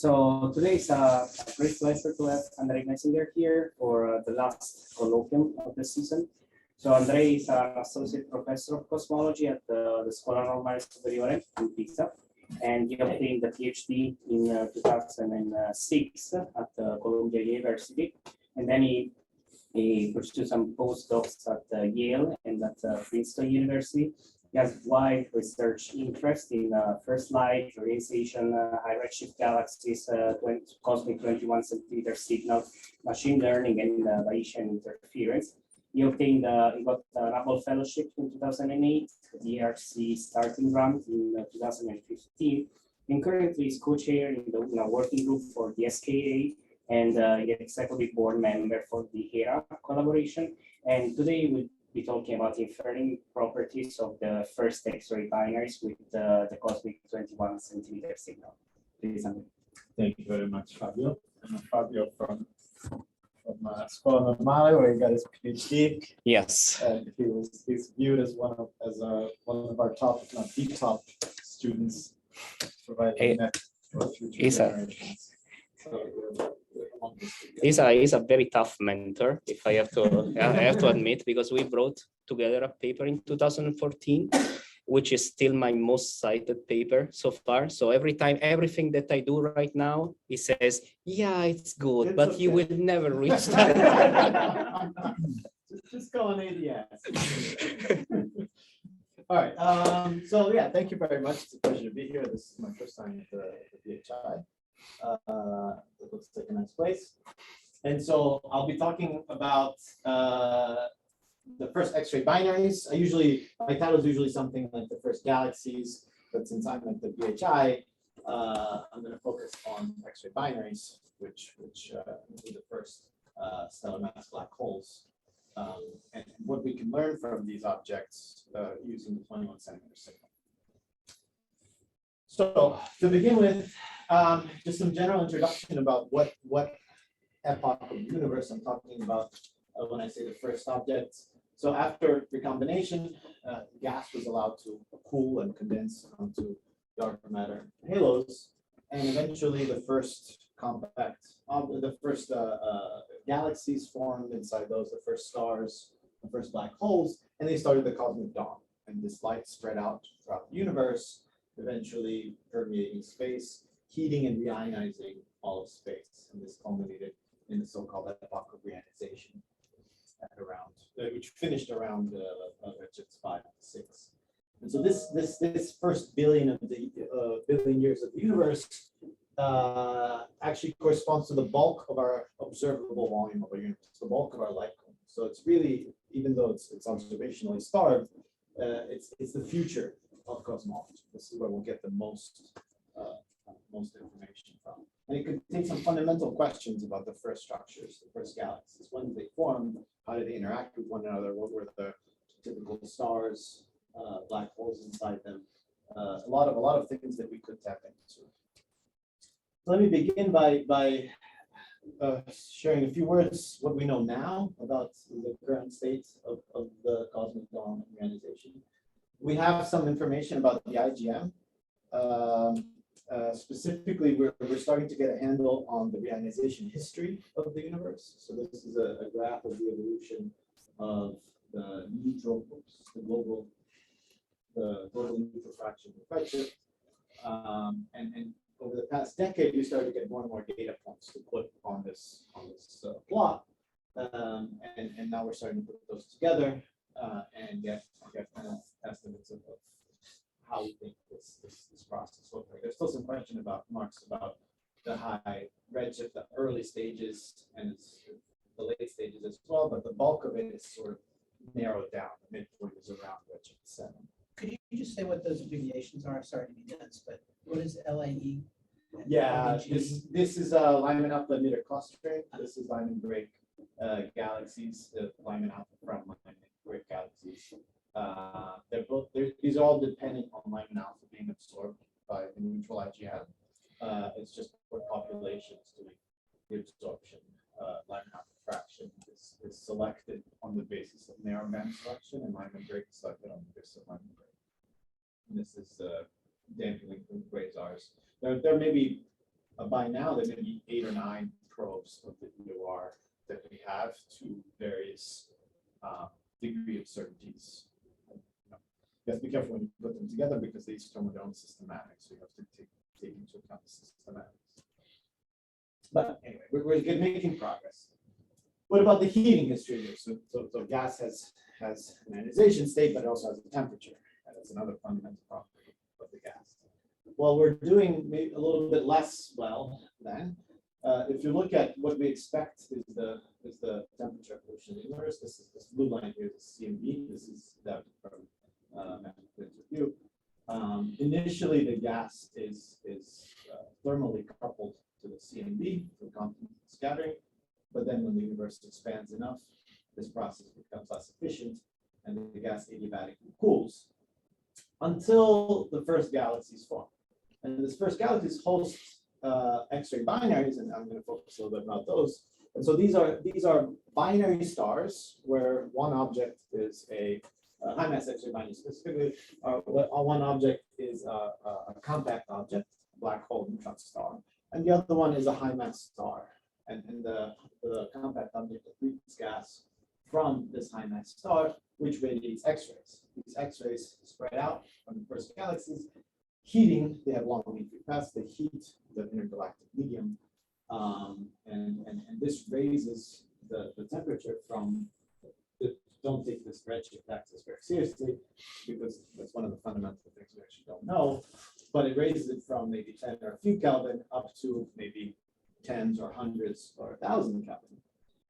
So today is a great pleasure to have Andrei Mesinger here for the last colloquium of the season. So Andrei is an associate professor of cosmology at the Scuola Normale Superiore in Pisa, and he obtained the PhD in 2006 at Columbia University, and then he pursued some postdocs at Yale and at Princeton University. He has wide research interest in first light, Re-Ionization, high redshift galaxies, cosmic 21 centimeter signal, machine learning, and Bayesian interference. He obtained, he got an Hubble Fellowship in 2008, the ERC starting grant in 2015, and currently is co-chair in the working group for the SKA, and executive board member for the HERA collaboration. And today we'll be talking about inferring properties of the first X-ray binaries with the cosmic 21 centimeter signal. Please, Andrei. Thank you very much, Fabio. I'm Fabio from Scuola Normale, where he got his PhD. Yes. And he's viewed as one of our top, if not the top, students, providing net for future generations. He's a very tough mentor, if I have to admit, because we wrote together a paper in 2014, which is still my most cited paper so far. So everything that I do right now, he says, yeah, it's good, but okay, you will never reach that. just go on ADS. All right. So yeah, thank you very much. It's a pleasure to be here. This is my first time at the BHI. It looks like a nice place. And so I'll be talking about the first X-ray binaries. My title is usually something like the first galaxies, but since I'm at the BHI, I'm going to focus on X-ray binaries, which include the first stellar mass black holes, and what we can learn from these objects using the 21 centimeter signal. So to begin with, just some general introduction about what epoch of the universe I'm talking about when I say the first objects. So after recombination, gas was allowed to cool and condense onto dark matter halos, and eventually the first galaxies formed inside those, the first stars, the first black holes, and they started the cosmic dawn. And this light spread out throughout the universe, eventually permeating space, heating and reionizing all of space. And this culminated in the so-called epoch of Re-Ionization, which finished around redshifts 5 to 6. And so this first billion years of the universe actually corresponds to the bulk of our observable volume of our universe, the bulk of our light cone. So it's really, even though it's observationally starved, it's the future of cosmology. This is where we'll get the most information from. And it contains some fundamental questions about the first structures, the first galaxies. When did they form? How did they interact with one another? What were the typical stars, black holes inside them? A lot of things that we could tap into. So let me begin by sharing a few words what we know now about the current state of the cosmic dawn and Re-Ionization. We have some information about the IGM. Specifically, we're starting to get a handle on the Re-Ionization history of the universe. So this is a graph of the evolution of the global neutral fraction of redshift. And over the past decade, we started to get more and more data points to put on this plot. And now we're starting to put those together and get kind of estimates of how we think this process looks like. There's still some question marks about the high redshift, the early stages, and the late stages as well, but the bulk of it is sort of narrowed down. The midpoint is around redshift 7. Could you just say what those abbreviations are? Sorry to be dense, but what is LAE? Yeah, this is Lyman alpha emitter clustering. This is Lyman break galaxies, Lyman alpha front Lyman break galaxies. These are all dependent on Lyman alpha being absorbed by the neutral IGM. It's just what population is doing the absorption. Lyman alpha fraction is selected on the basis of narrowband selection, and Lyman break is selected on the basis of Lyman break. And this is damping from quasars. There may be By now, there may be 8 or 9 probes of the EOR that we have to various degree of certainties. You have to be careful when you put them together because they each come their own systematic, so you have to take into account the systematics. But anyway, we're making progress. What about the heating history here? So gas has an ionization state, but it also has a temperature. And that's another fundamental property of the gas. Well, we're doing maybe a little bit less well then. If you look at what we expect is the temperature evolution of the universe. This blue line here is CMB. This is that from point of view. Initially, the gas is thermally coupled to the CMB for constant scattering, but then when the universe expands enough, this process becomes less efficient, and the gas adiabatically cools until the first galaxies form. And this first galaxies host X-ray binaries, and I'm going to focus a little bit about those. And so these are binary stars where one object is a high mass X-ray binary specifically. One object is a compact object, black hole neutron star, and the other one is a high mass star. And the compact object accretes gas from this high mass star, which radiates X-rays. These X-rays spread out from the first galaxies, heating. They have long entry paths. They heat the intergalactic medium, and this raises the temperature from. Don't take this redshift axis very seriously, because that's one of the fundamental things we actually don't know. But it raises it from maybe 10 or a few Kelvin up to maybe tens or hundreds or 1,000 Kelvin.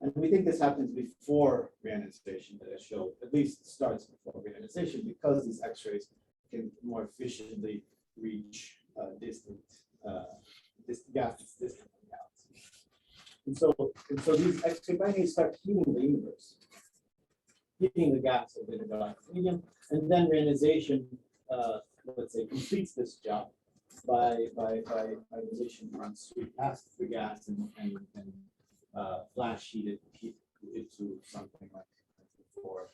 And we think this happens before re-ionization, that I showed, at least starts before re-ionization, because these X-rays can more efficiently reach distant gas that's distant from galaxies. And so these X-ray binaries start heating the universe, heating the gas of the intergalactic medium, and then re-ionization, let's say, completes this job by ionization runs sweep past the gas and flash heat it to something like 4.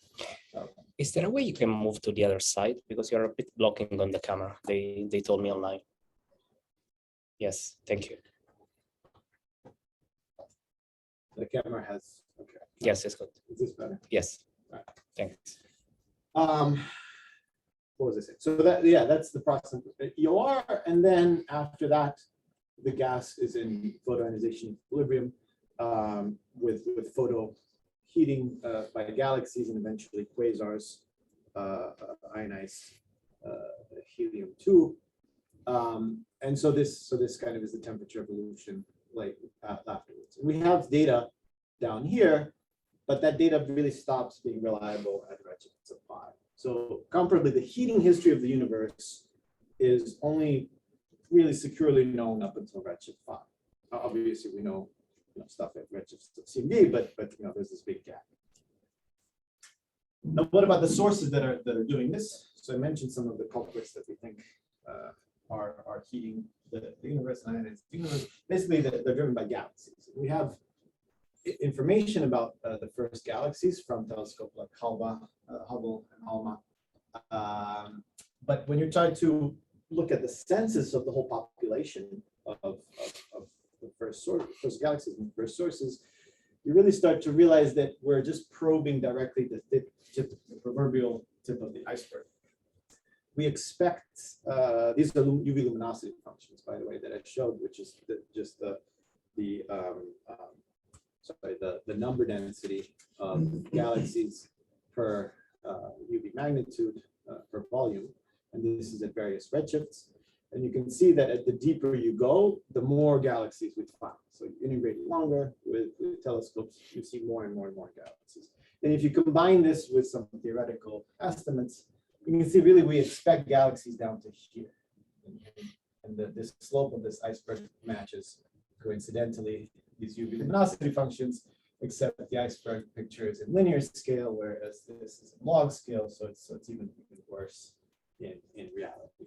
Is there a way you can move to the other side? Because you're a bit blocking on the camera. They told me online. Yes, thank you. The camera has, okay. Yes, it's good. Is this better? Yes. Right. Thanks. What was I saying? So that's the process of EOR, and then after that, the gas is in photoionization equilibrium with photo heating by galaxies and eventually quasars ionize helium-2. And so this kind of is the temperature evolution like afterwards. We have data down here, but that data really stops being reliable at redshifts of 5. So comparably, the heating history of the universe is only really securely known up until redshift 5. Obviously, we know, stuff at redshifts of CMB, but there's this big gap. Now, what about the sources that are doing this? So I mentioned some of the culprits that we think are heating the universe, and the universe. Basically, they're driven by galaxies. We have information about the first galaxies from telescopes like Hubble and ALMA. But when you try to look at the census of the whole population of the first galaxies and first sources, you really start to realize that we're just probing directly the proverbial tip of the iceberg. We expect, these are UV luminosity functions, by the way, that I showed, which is just the number density of galaxies per UV magnitude per volume. And this is at various redshifts. And you can see that at the deeper you go, the more galaxies we find. So you integrate longer with telescopes, you see more and more and more galaxies. And if you combine this with some theoretical estimates, you can see really we expect galaxies down to here. And this slope of this iceberg matches, coincidentally, these UV luminosity functions, except the iceberg picture is in linear scale, whereas this is in log scale, so it's even worse in reality.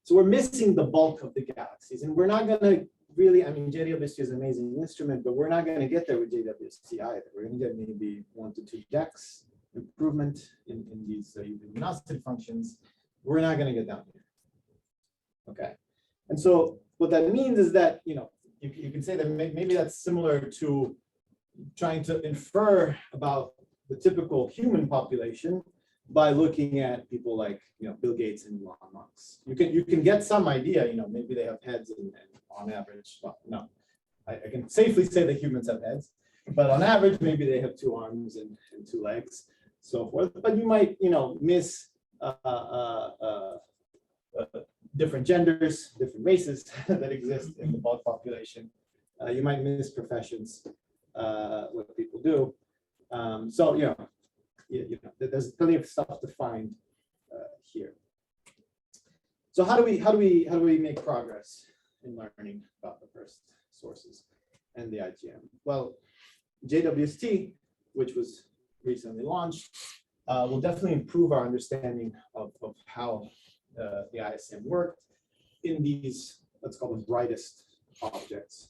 So we're missing the bulk of the galaxies, and we're not going to really, I mean, JWST is an amazing instrument, but we're not going to get there with JWST either. We're going to get maybe 1 to 2 dex improvement in these UV luminosity functions. We're not going to get down here. Okay. And so what that means is that, you can say that maybe that's similar to trying to infer about the typical human population by looking at people like Bill Gates and Elon Musk. You can get some idea, maybe they have heads and on average, well, no, I can safely say that humans have heads, but on average maybe they have 2 arms and 2 legs, so forth. But you might miss different genders, different races that exist in the bulk population. You might miss professions, what people do. So there's plenty of stuff to find here. So how do we make progress in learning about the first sources and the IGM? Well, JWST, which was recently launched, will definitely improve our understanding of how the ISM worked in these, let's call them brightest objects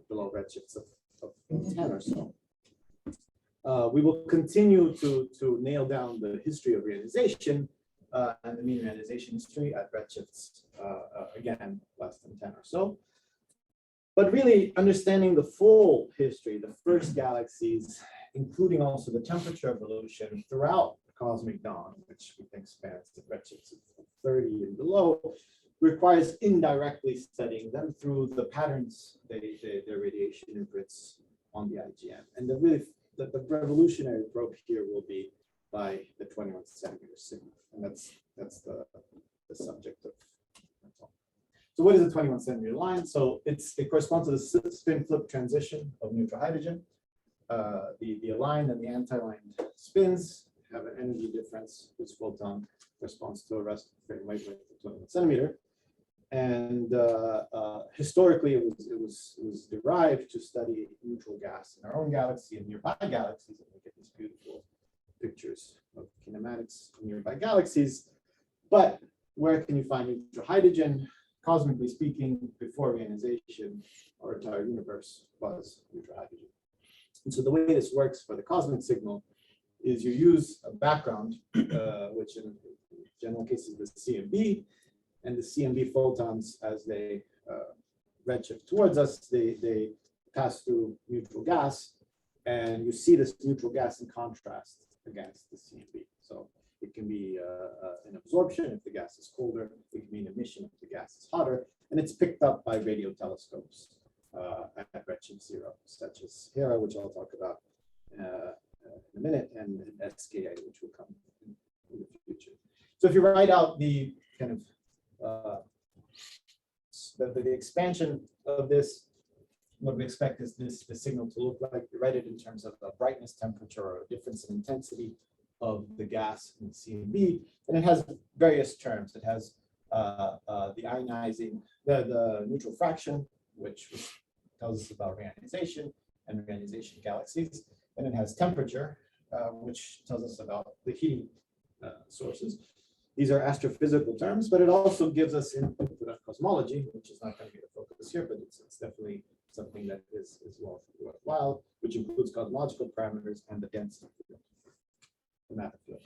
below redshifts of 10 or so. We will continue to nail down the history of reionization and the mean reionization history at redshifts, again, less than 10 or so. But really understanding the full history, the first galaxies, including also the temperature evolution throughout the cosmic dawn, which we think spans the redshifts of 30 and below, requires indirectly studying them through the patterns, their radiation imprints on the IGM. And the revolutionary probe here will be by the 21 centimeter signal, and that's the subject of. So what is a 21 centimeter line? So it corresponds to the spin flip transition of neutral hydrogen. The aligned and the anti-aligned spins have an energy difference, which photon corresponds to a rest frame wavelength of 21 centimeter. And historically, it was derived to study neutral gas in our own galaxy and nearby galaxies, and we get these beautiful pictures of kinematics of nearby galaxies. But where can you find neutral hydrogen? Cosmically speaking, before reionization, our entire universe was neutral hydrogen. And so the way this works for the cosmic signal is you use a background, which in general cases is the CMB, and the CMB photons, as they redshift towards us, they pass through neutral gas, and you see this neutral gas in contrast against the CMB. So it can be an absorption if the gas is colder, it can be an emission if the gas is hotter, and it's picked up by radio telescopes at redshift 0, such as Hera, which I'll talk about in a minute, and SKA, which will come in the future. So if you write out the kind of the expansion of this, what we expect is the signal to look like. We write it in terms of the brightness, temperature, or a difference in intensity of the gas in the CMB, and it has various terms. It has the ionizing, the neutral fraction, which tells us about reionization and reionization galaxies, and it has temperature, which tells us about the heating sources. These are astrophysical terms, but it also gives us input to cosmology, which is not going to be the focus here, but it's definitely something that is worthwhile, which includes cosmological parameters and the density field, the matter field.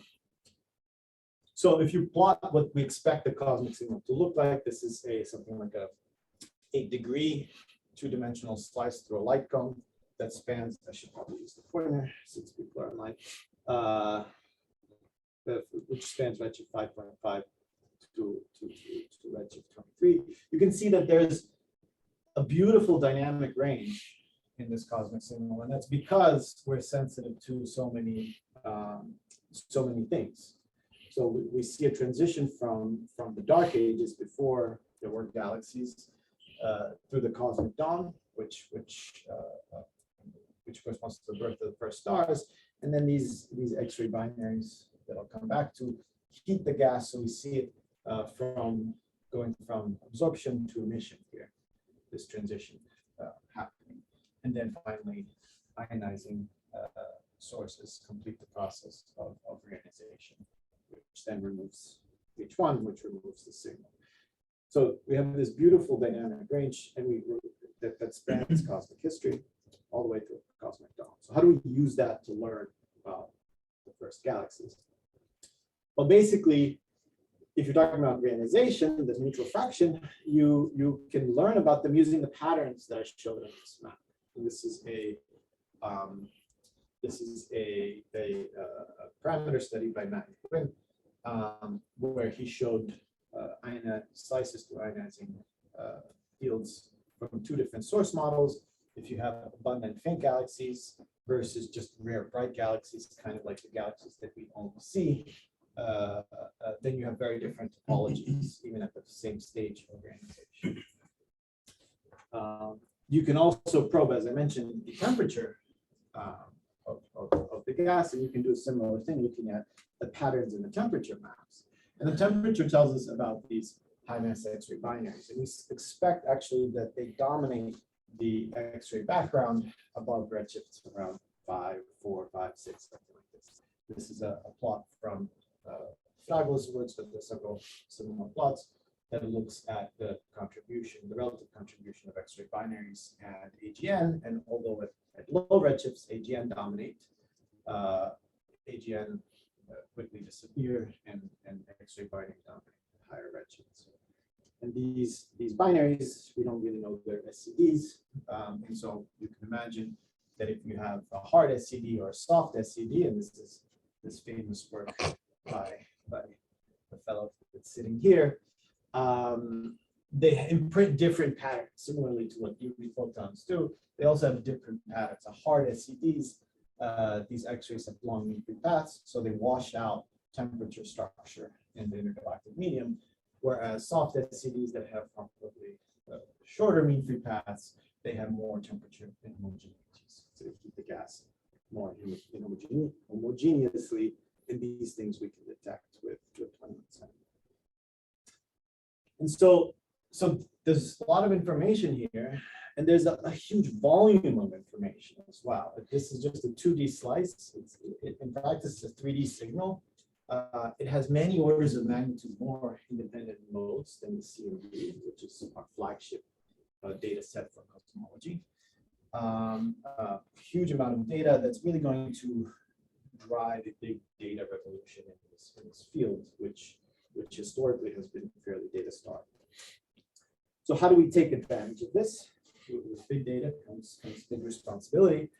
So if you plot what we expect the cosmic signal to look like, this is something like a 8-degree 2-dimensional slice through a light cone that spans, I should probably use the pointer since people are online, which spans redshift 5.5 to redshift 23. You can see that there's a beautiful dynamic range in this cosmic signal, and that's because we're sensitive to so many things. So we see a transition from the dark ages before there were galaxies through the cosmic dawn, which corresponds to the birth of the first stars, and then these X-ray binaries that I'll come back to heat the gas, so we see it from going from absorption to emission here, this transition happening, and then finally ionizing sources complete the process of reionization, which then removes H1, which removes the signal. So we have this beautiful dynamic range, and that spans cosmic history all the way to cosmic dawn. So how do we use that to learn about the first galaxies? Well, basically, if you're talking about Re-Ionization, the neutral fraction, you can learn about them using the patterns that I showed in this map. And this is a parameter study by Matt Quinn, where he showed slices to ionizing fields from two different source models. If you have abundant faint galaxies versus just rare bright galaxies, kind of like the galaxies that we only see, then you have very different topologies, even at the same stage of Re-Ionization. You can also probe, as I mentioned, the temperature of the gas, and you can do a similar thing looking at the patterns in the temperature maps. And the temperature tells us about these high mass X-ray binaries. And we expect actually that they dominate the X-ray background above redshifts around 5, 4, 5, 6, something like this. This is a plot from Frago's works, but there's several similar plots that looks at the contribution, the relative contribution of X-ray binaries and AGN. And although at low redshifts, AGN dominate, AGN quickly disappear, and X-ray binaries dominate at higher redshifts. And these binaries, we don't really know their SCDs. And so you can imagine that if you have a hard SCD or a soft SCD, and this is this famous work by the fellow that's sitting here, they imprint different patterns, similarly to what UV photons do. They also have different patterns. A hard SCDs, these X-rays have long mean-free paths, so they wash out temperature structure in the intergalactic medium, whereas soft SCDs that have probably shorter mean-free paths, they have more temperature inhomogeneities. So they keep the gas more homogeneously, and these things we can detect with 21%. And so there's a lot of information here, and there's a huge volume of information as well. This is just a 2D slice. In fact, it's a 3D signal. It has many orders of magnitude more independent modes than the CMB, which is our flagship data set for cosmology. A huge amount of data that's really going to drive a big data revolution in this field, which historically has been fairly data starved. So how do we take advantage of this? With big data comes big responsibility.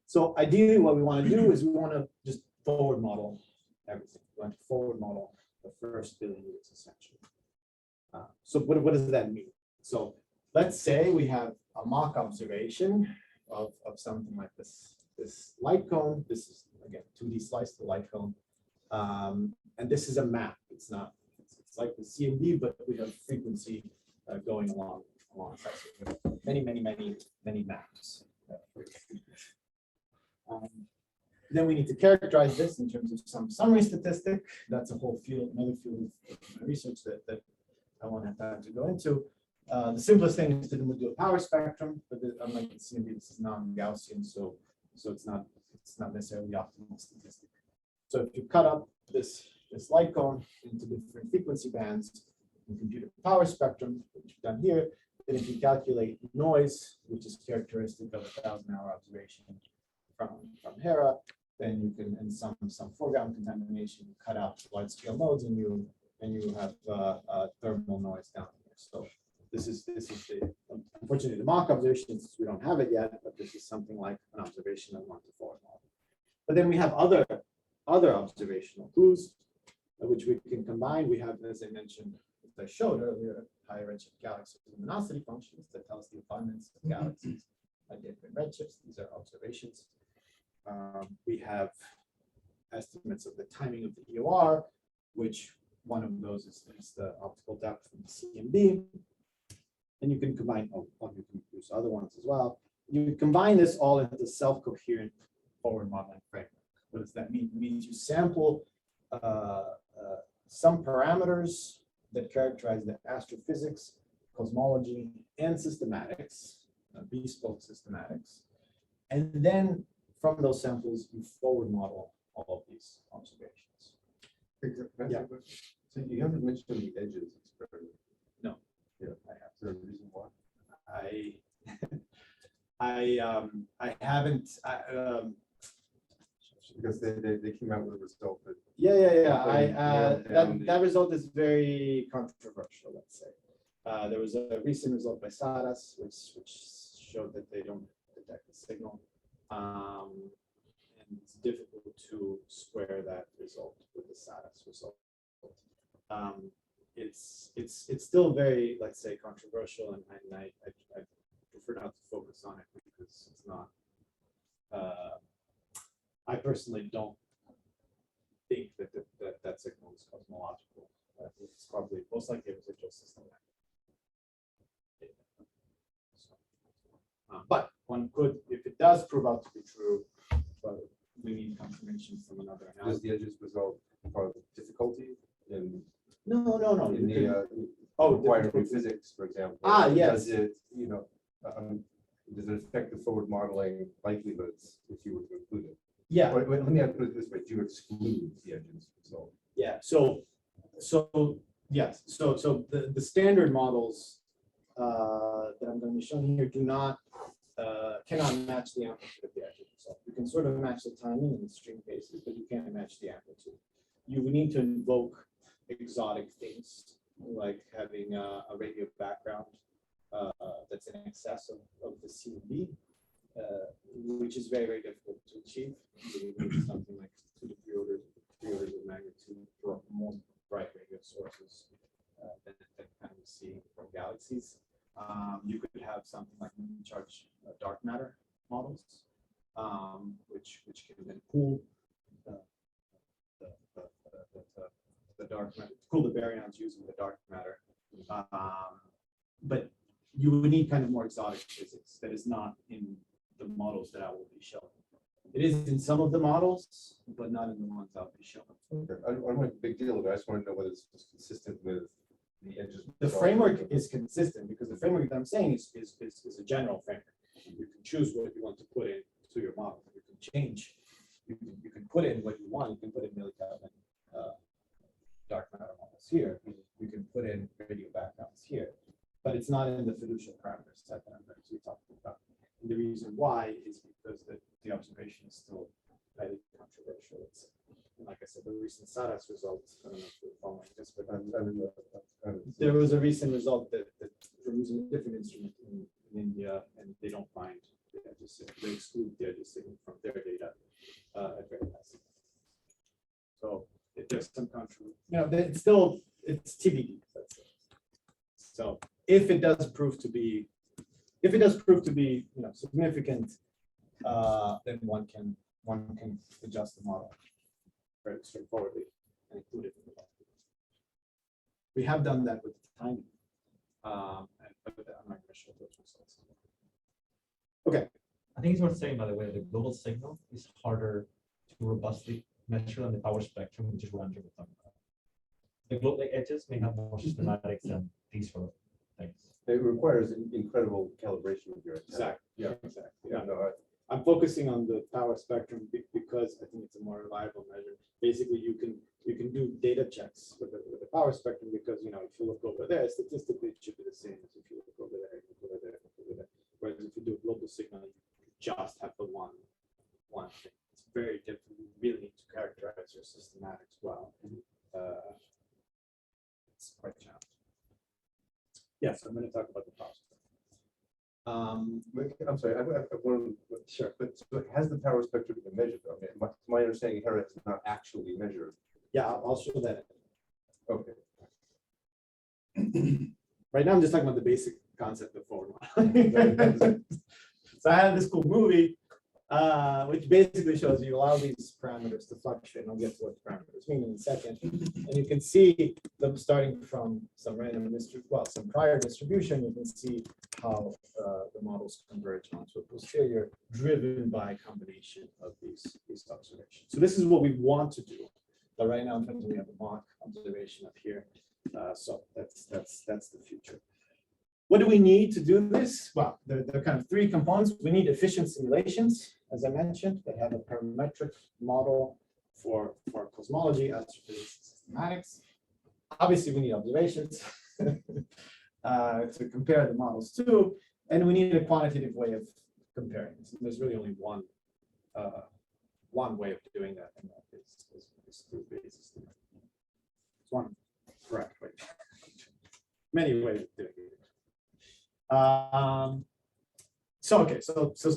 So ideally what we want to do is we want to just forward model everything. We want to forward model the first billion years essentially. So what does that mean? So let's say we have a mock observation of something like this light cone. This is again 2D slice the light cone. And this is a map. It's like the CMB, but we have frequency going alongside. So many maps. Then we need to characterize this in terms of some summary statistic. That's a whole field, another field of research that I won't have time to go into. The simplest thing is to do a power spectrum, but unlike the CMB, this is non-Gaussian, so it's not necessarily the optimal statistic. So if you cut up this light cone into different frequency bands and compute a power spectrum, which we've done here, then if you calculate noise, which is characteristic of a 1,000-hour observation from Hera, then you can, and some foreground contamination, cut out large-scale nodes, and you have thermal noise down here. So this is unfortunately the mock observations, we don't have it yet, but this is something like an observation I want to forward model. But then we have other observational clues, which we can combine. We have, as I mentioned, as I showed earlier, high redshift galaxy luminosity functions that tell us the abundance of galaxies at different redshifts. These are observations. We have estimates of the timing of the EOR, which one of those is the optical depth from the CMB. And you can combine, you can use other ones as well. You combine this all into self-coherent forward modeling framework. What does that mean? It means you sample some parameters that characterize the astrophysics, cosmology, and systematics, bespoke systematics. And then from those samples, you forward model all of these observations. Yeah. So you haven't mentioned the edges experiment. No. Yeah, I have. Is there a reason why? I haven't. Because they came out with a result that. Yeah. Nailed down That the- result is very controversial, let's say. There was a recent result by SARAS, which showed that they don't detect the signal. And it's difficult to square that result with the SARAS result. It's still very, let's say, controversial, and I prefer not to focus on it because it's not. I personally don't think that signal is cosmological. It's probably most likely a residual system. But one could, if it does prove out to be true, but we need confirmation from another Does analysis. the edges result cause difficulty in No. in the Oh, requiring difficulty. physics, for example? Yes. Does it, does it affect the forward modeling likelihoods if you were to include it? Yeah. Or, let me put it this way: do you exclude the edges? So Yeah, so yes, so the standard models that I'm going to be showing here do not cannot match the amplitude of the edges. So you can sort of match the timing in the stream cases, but you can't match the amplitude. You would need to invoke exotic things like having a radio background that's in excess of the C and B, which is very, very difficult to achieve. You need something like 2 to 3 orders of magnitude for more bright radio sources than kind of see from galaxies. You could have something like charge dark matter models, which can then cool the dark matter, cool the baryons using the dark matter. But you would need kind of more exotic physics that is not in the models that I will be showing. It is in some of the models, but not in the ones I'll be showing. okay. I don't make a big deal of it. I just want to know whether it's consistent with the edges. The framework is consistent because the framework that I'm saying is a general framework. You can choose what you want to put into your model. You can change. You can put in what you want. You can put in millikelvin dark matter models here. You can put in radio backgrounds here, but it's not in the fiducial parameters set that I'm going to be talking about. And the reason why is because the observation is still highly controversial. And like I said, the recent SARAS result, I don't know if you're following this, but there was a recent result that we're using a different instrument in India, and they don't find the edges signal. They exclude the edges signal from their data at very high signal. So if there's some controversy, it's TBD. Let's say. So if it does prove to be significant, then one can adjust the model very straightforwardly and include it in the model. We have done that with timing, but I'm not going to show those results. Okay. I think it's worth saying, by the way, that the global signal is harder to robustly measure than the power spectrum, which is what Andrei was talking about. The global edges may have more systematics than these sort of things. It requires incredible calibration of your antenna. Exactly. Yeah. Exactly. Yeah. No, I'm focusing on the power spectrum because I think it's a more reliable measure. Basically, you can do data checks with the power spectrum because if you look over there, statistically it should be the same as if you look over there, look over there, look over there. Whereas if you do a global signal, you just have the one thing. It's very different. You really need to characterize your systematics well. It's quite challenging. Yes, I'm going to talk about the power spectrum. I'm sorry. I have one. Sure. But so has the power spectrum been measured? I mean, my understanding here is not actually measured. Yeah, I'll show that. Okay. Right now, I'm just talking about the basic concept of forward modeling. So I had this cool movie, which basically shows you allow these parameters to fluctuate. And I'll get to what the parameters mean in a second. And you can see them starting from some random some prior distribution. You can see how the models converge onto a posterior, driven by a combination of these observations. So this is what we want to do. But right now, unfortunately, we have a mock observation up here. So that's the future. What do we need to do this? Well, there are kind of 3 components. We need efficient simulations, as I mentioned, that have a parametric model for cosmology, astrophysics, systematics. Obviously, we need observations to compare the models to, and we need a quantitative way of comparing. So there's really only one one way of doing that, and that is through basis theory. It's one correct way. Many ways of doing it. So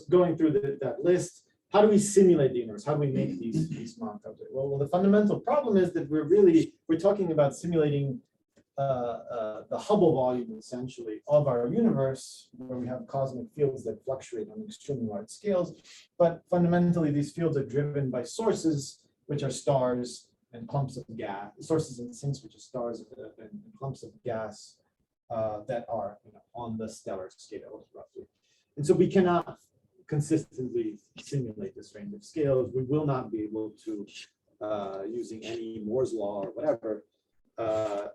going through that list, how do we simulate the universe? How do we make these mock-ups? Well, the fundamental problem is that we're talking about simulating the Hubble volume, essentially, of our universe, where we have cosmic fields that fluctuate on extremely large scales. But fundamentally, these fields are driven by sources, which are stars and clumps of gas, sources and sinks, which are stars and clumps of gas that are on the stellar scale, roughly. And so we cannot consistently simulate this range of scales. We will not be able to, using any Moore's law or whatever.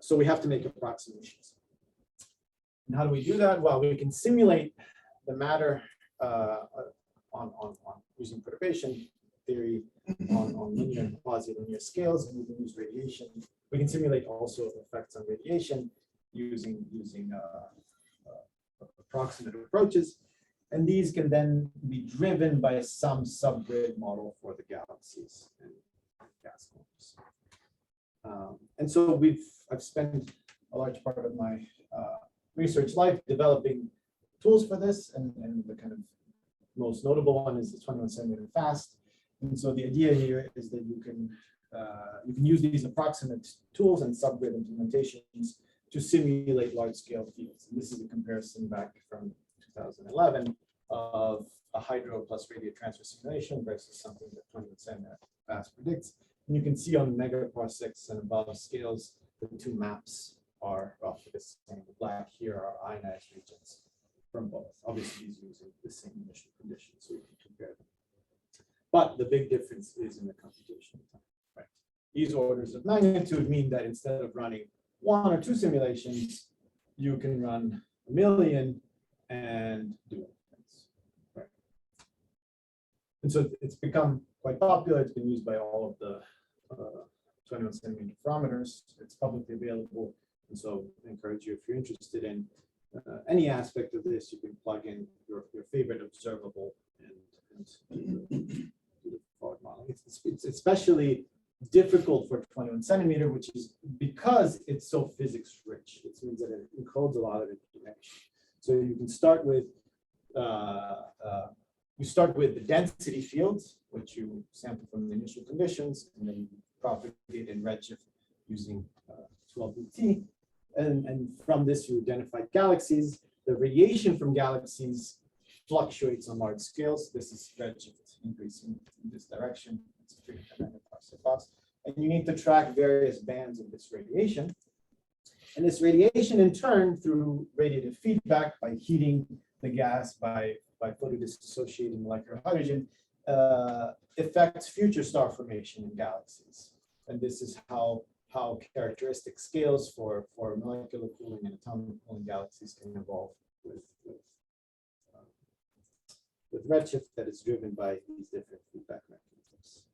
So we have to make approximations. And how do we do that? Well, we can simulate the matter on using perturbation theory on linear and quasi-linear scales, and we can use radiation. We can simulate also effects on radiation using approximate approaches. And these can then be driven by some subgrid model for the galaxies and gas forms. And so I've spent a large part of my research life developing tools for this, and the kind of most notable one is the 21 centimeter fast. And so the idea here is that you can use these approximate tools and subgrid implementations to simulate large-scale fields. And this is a comparison back from 2011 of a hydro plus radiant transfer simulation versus something that 21 centimeter fast predicts. And you can see on megaparsecs and above scales, the two maps are roughly the same. The black here are ionized regions from both. Obviously, these using the same initial conditions, so you can compare them. But the big difference is in the computational time. Right? These orders of magnitude mean that instead of running 1 or 2 simulations, you can run 1 million and do it. Right. And so it's become quite popular. It's been used by all of the 21 centimeter interferometers. It's publicly available. And so I encourage you, if you're interested in any aspect of this, you can plug in your favorite observable and do the forward modeling. It's especially difficult for 21 centimeter, which is because it's so physics rich. It means that it encodes a lot of information. So you can start with the density fields, which you sample from the initial conditions, and then you propagate in redshift using 12BT. And from this, you identify galaxies. The radiation from galaxies fluctuates on large scales. This is redshift increasing in this direction. It's 300 megaparsec. And you need to track various bands of this radiation. And this radiation, in turn, through radiative feedback, by heating the gas, by photodissociating molecular hydrogen, affects future star formation in galaxies. And this is how characteristic scales for molecular cooling and atomic cooling galaxies can evolve with redshift that is driven by these different feedback mechanisms.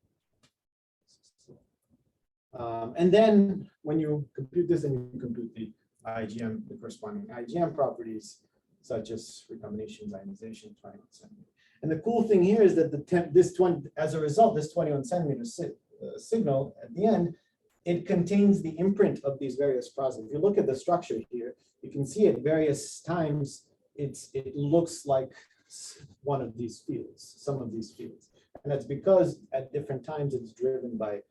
And then when you compute this, and you compute the IgM, the corresponding IgM properties, such as recombination, ionization, 21 centimeter. And the cool thing here is that as a result, this 21 centimeter signal at the end, it contains the imprint of these various processes. If you look at the structure here, you can see at various times, it looks like one of these fields, some of these fields. And that's because at different times, it's driven by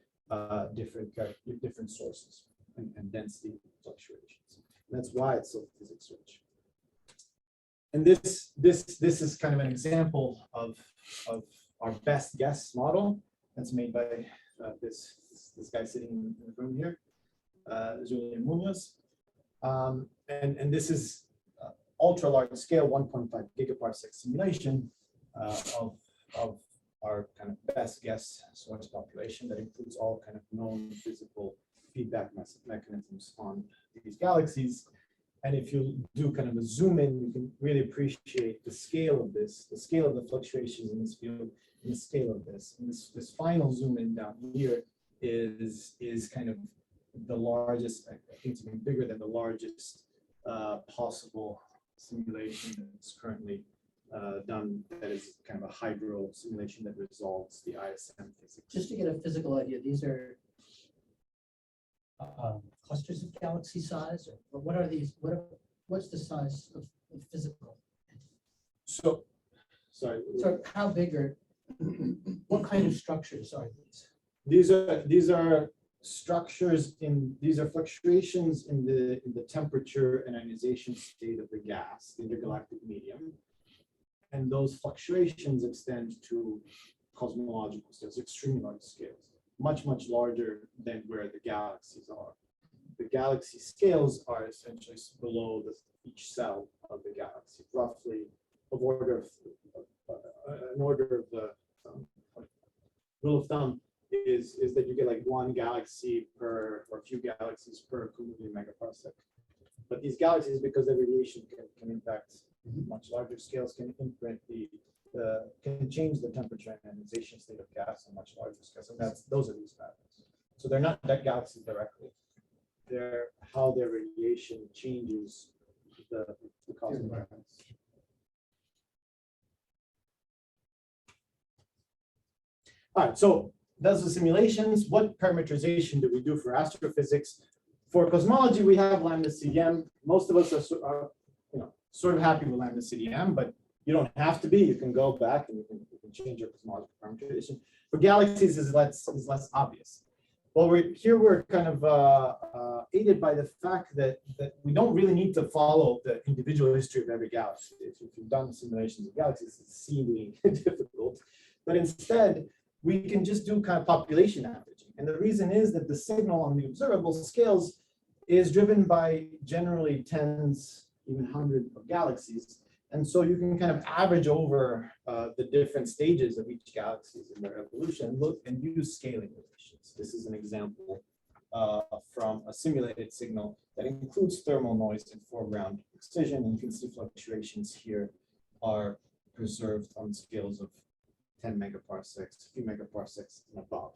different sources and density fluctuations. And that's why it's so physics rich. And this is kind of an example of our best guess model that's made by this guy sitting in the room here, Julian Munoz. And this is ultra large scale 1.5 gigaparsec simulation of our kind of best guess source population that includes all kind of known physical feedback mechanisms on these galaxies. And if you do kind of a zoom in, you can really appreciate the scale of this, the scale of the fluctuations in this field, and the scale of this. And this final zoom in down here is kind of the largest, I think it's even bigger than the largest possible simulation that's currently done that is kind of a hydro simulation that resolves the ISM physics. Just to get a physical idea, these are clusters of galaxy size, or what are these? What's the size of physical? So, sorry. So how big are, what kind of structures are these? These are structures these are fluctuations in the temperature and ionization state of the gas, the intergalactic medium. And those fluctuations extend to cosmological scales, extremely large scales, much, much larger than where the galaxies are. The galaxy scales are essentially below each cell of the galaxy, roughly an order of the rule of thumb is that you get like one galaxy per, or a few galaxies per cubic megaparsec. But these galaxies, because their radiation can impact much larger scales, can imprint can change the temperature and ionization state of gas on much larger scales. And those are these patterns. So they're not that galaxies directly. They're how their radiation changes the cosmic balance. All right, so those are simulations. What parameterization do we do for astrophysics? For cosmology, we have lambda CDM. Most of us are sort of happy with lambda CDM, but you don't have to be. You can go back and you can change your cosmological parameterization. For galaxies, is less obvious. Well, we're kind of aided by the fact that we don't really need to follow the individual history of every galaxy. If you've done simulations of galaxies, it's seemingly difficult. But instead, we can just do kind of population averaging. And the reason is that the signal on the observable scales is driven by generally tens, even hundreds of galaxies. And so you can kind of average over the different stages of each galaxy in their evolution and look and use scaling relations. This is an example from a simulated signal that includes thermal noise and foreground excision. And you can see fluctuations here are preserved on scales of 10 megaparsecs, a few megaparsecs and above.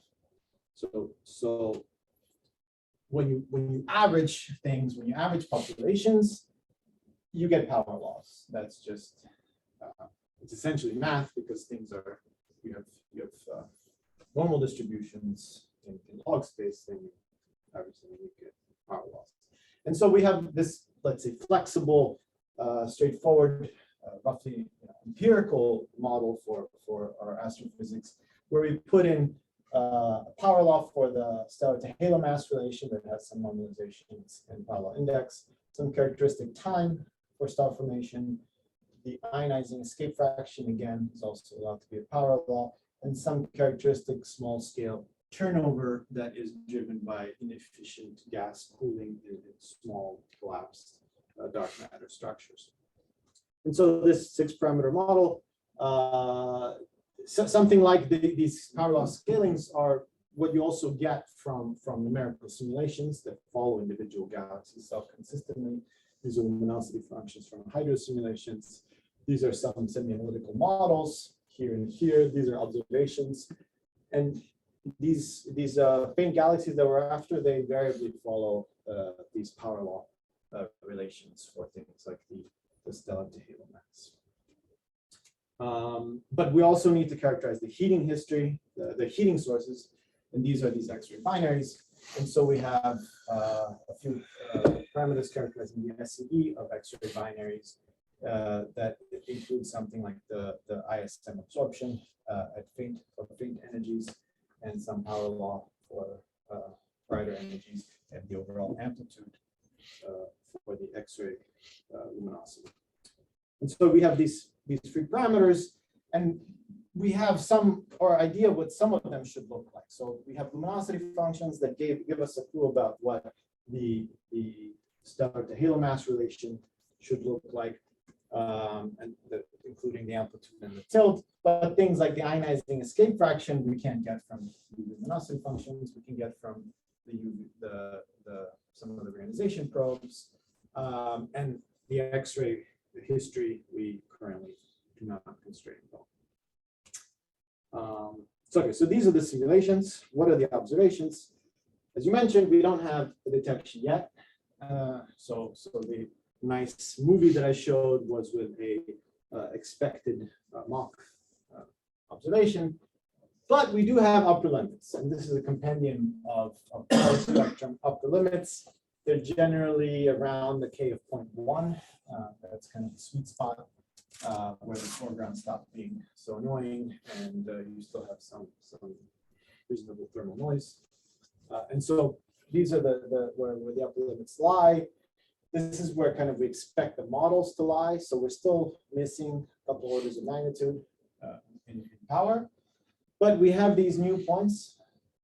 So when you average things, when you average populations, you get power loss. That's just it's essentially math, because things are you have normal distributions in log space, then you average them and you get power loss. And so we have this, let's say, flexible, straightforward, roughly empirical model for our astrophysics, where we put in a power law for the stellar to halo mass relation that has some normalizations and power law index, some characteristic time for star formation. The ionizing escape fraction, again, is also allowed to be a power law, and some characteristic small scale turnover that is driven by inefficient gas cooling in small collapsed dark matter structures. And so this 6-parameter model, something like these power law scalings are what you also get from numerical simulations that follow individual galaxies self-consistently. These are luminosity functions from hydro simulations. These are some semi-analytical models here and here. These are observations. And these faint galaxies that we're after, they invariably follow these power law relations for things like the stellar to halo mass. But we also need to characterize the heating history, the heating sources, and these are these X-ray binaries. And so we have a few parameters characterizing the SCE of X-ray binaries that include something like the ISM absorption at faint energies, and some power law for brighter energies, and the overall amplitude for the X-ray luminosity. And so we have these 3 parameters, and we have some idea what some of them should look like. So we have luminosity functions that give us a clue about what the stellar to halo mass relation should look like, including the amplitude and the tilt. But things like the ionizing escape fraction we can't get from the luminosity functions. We can get from some of the Re-Ionization probes, and the X-ray history we currently do not constrain at all. So these are the simulations. What are the observations? As you mentioned, we don't have the detection yet. So the nice movie that I showed was with a expected mock observation. But we do have upper limits, and this is a compendium of power spectrum upper limits. They're generally around the K of 0.1. That's kind of the sweet spot where the foreground stops being so annoying, and you still have some reasonable thermal noise. And so these are where the upper limits lie. This is where kind of we expect the models to lie. So we're still missing a couple orders of magnitude in power. But we have these new points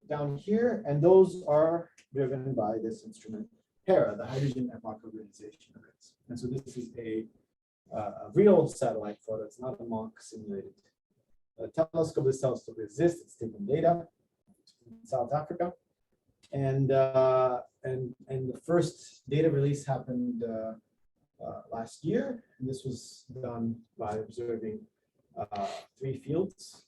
down here, and those are driven by this instrument, HERA, the hydrogen epoch of Re-Ionization arrays. And so this is a real satellite photo. It's not a mock simulated telescope. This telescope exists. It's taking data in South Africa, and the first data release happened last year. And this was done by observing 3 fields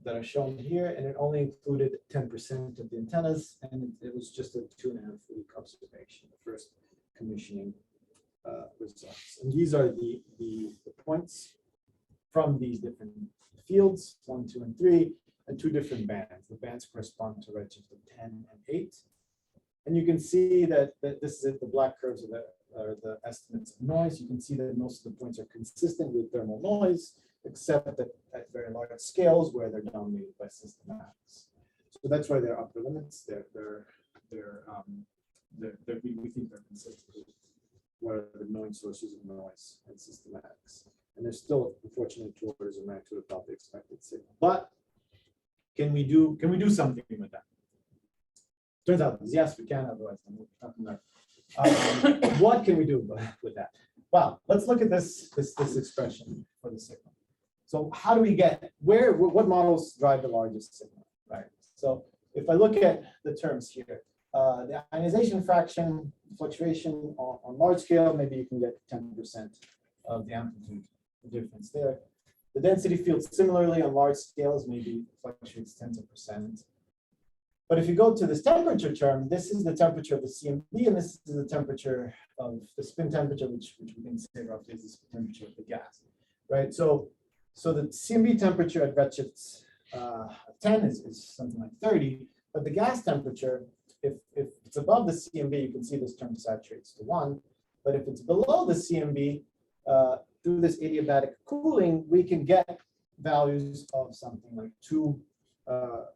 that are shown here, and it only included 10% of the antennas, and it was just a 2.5-week observation, the first commissioning results. And these are the points from these different fields, 1, 2, and 3, and 2 different bands. The bands correspond to redshift of 10 and 8. And you can see that this is it, the black curves are the estimates of noise. You can see that most of the points are consistent with thermal noise, except at very large scales where they're dominated by systematics. So that's why they're upper limits. We think they're consistent with what are the known sources of noise and systematics. And there's still, unfortunately, 2 orders of magnitude above the expected signal. But can we do something with that? Turns out, yes, we can. Otherwise, I'm talking about what can we do with that? Well, let's look at this expression for the signal. So how do we get what models drive the largest signal, right? So if I look at the terms here, the ionization fraction fluctuation on large scale, maybe you can get 10% of the amplitude difference there. The density field similarly on large scales maybe fluctuates tens of percent. But if you go to this temperature term, this is the temperature of the CMB, and this is the temperature of the spin temperature, which we can say roughly is the spin temperature of the gas, right? So the CMB temperature at redshifts 10 is something like 30, but the gas temperature, if it's above the CMB, you can see this term saturates to 1. But if it's below the CMB, through this adiabatic cooling, we can get values of something like 2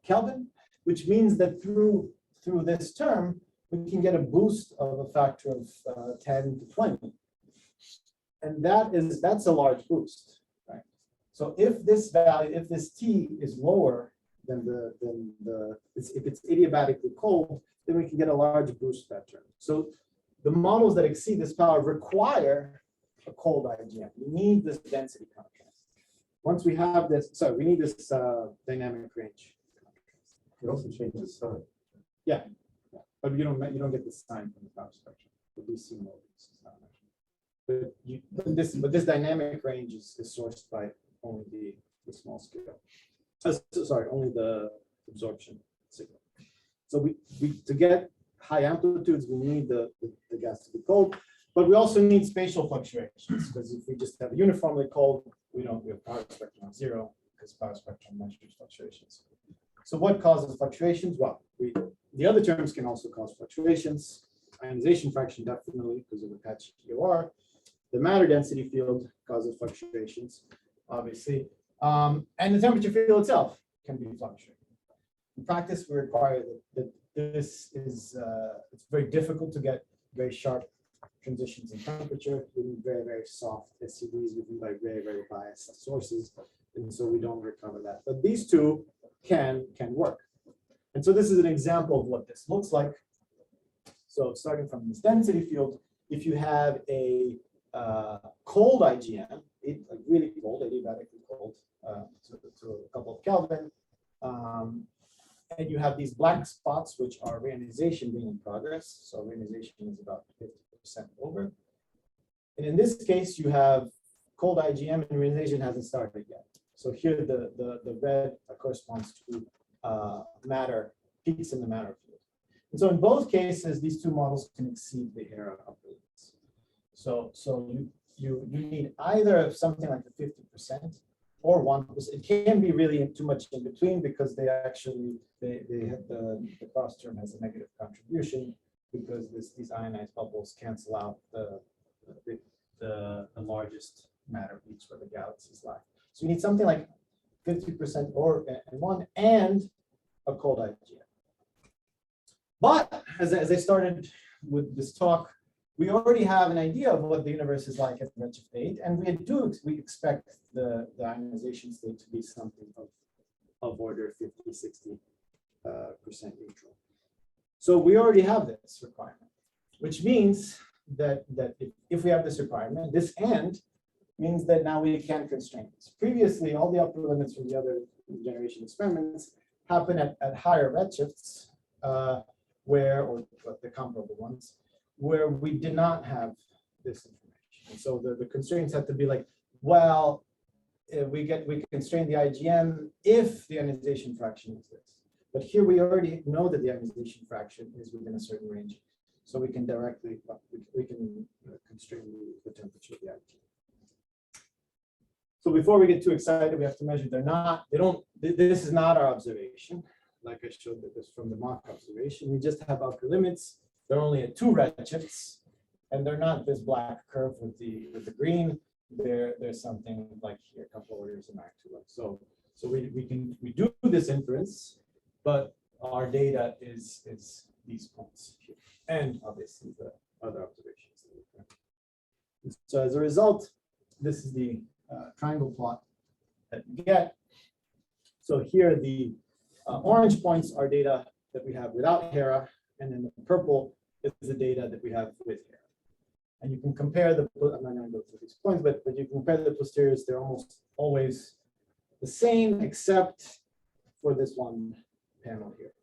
Kelvin, which means that through this term, we can get a boost of a factor of 10 to 20. And that's a large boost, right? So if this value, if this T is lower than if it's adiabatically cold, then we can get a large boost that term. So the models that exceed this power require a cold IGM. We need this density contrast. Once we have this, sorry, we need this dynamic range. It also changes sign. Yeah, but you don't get the sign from the power spectrum. The DC mode is not actually. But this dynamic range is sourced by only the small scale. Sorry, only the absorption signal. So we to get high amplitudes, we need the gas to be cold, but we also need spatial fluctuations, because if we just have uniformly cold, we have power spectrum on 0, because power spectrum measures fluctuations. So what causes fluctuations? Well, the other terms can also cause fluctuations. Ionization fraction definitely, because of the patch EOR. The matter density field causes fluctuations, obviously, and the temperature field itself can be fluctuating. In practice, we require that this is it's very difficult to get very sharp transitions in temperature. We need very, very soft SCVs driven by very, very biased sources, and so we don't recover that. But these two can work. And so this is an example of what this looks like. So starting from this density field, if you have a cold IGM, like really cold, adiabatically cold, to a couple of Kelvin, and you have these black spots, which are reionization being in progress. So reionization is about 50% over. And in this case, you have cold IGM and reionization hasn't started yet. So here the red corresponds to matter, peaks in the matter field. And so in both cases, these two models can exceed the HERA upper limits. So you need either something like the 50% or 1%. It can be really too much in between because they actually they have the cross term has a negative contribution because these ionized bubbles cancel out the largest matter beats where the galaxies lie. So you need something like 50% or and 1 and a cold IgM. But as I started with this talk, we already have an idea of what the universe is like at redshift 8, and we expect the ionization state to be something of order 50-60% neutral. So we already have this requirement, which means that if we have this requirement, this and means that now we can constrain this. Previously, all the upper limits from the other generation experiments happen at higher redshifts, or the comparable ones, where we did not have this information. And so the constraints have to be like, well, we constrain the IgM if the ionization fraction is this. But here we already know that the ionization fraction is within a certain range. So we can directly, we can constrain the temperature of the IgM. So before we get too excited, we have to measure, this is not our observation. Like I showed this from the mock observation, we just have upper limits. They're only at 2 redshifts, and they're not this black curve with the green. There's something like here, a couple orders of magnitude. So we do this inference, but our data is these points here, and obviously the other observations. So as a result, this is the triangle plot that you get. So here the orange points are data that we have without Hera, and then the purple is the data that we have with Hera. And you can compare I'm not going to go through these points, but you can compare the posteriors. They're almost always the same, except for this one panel here.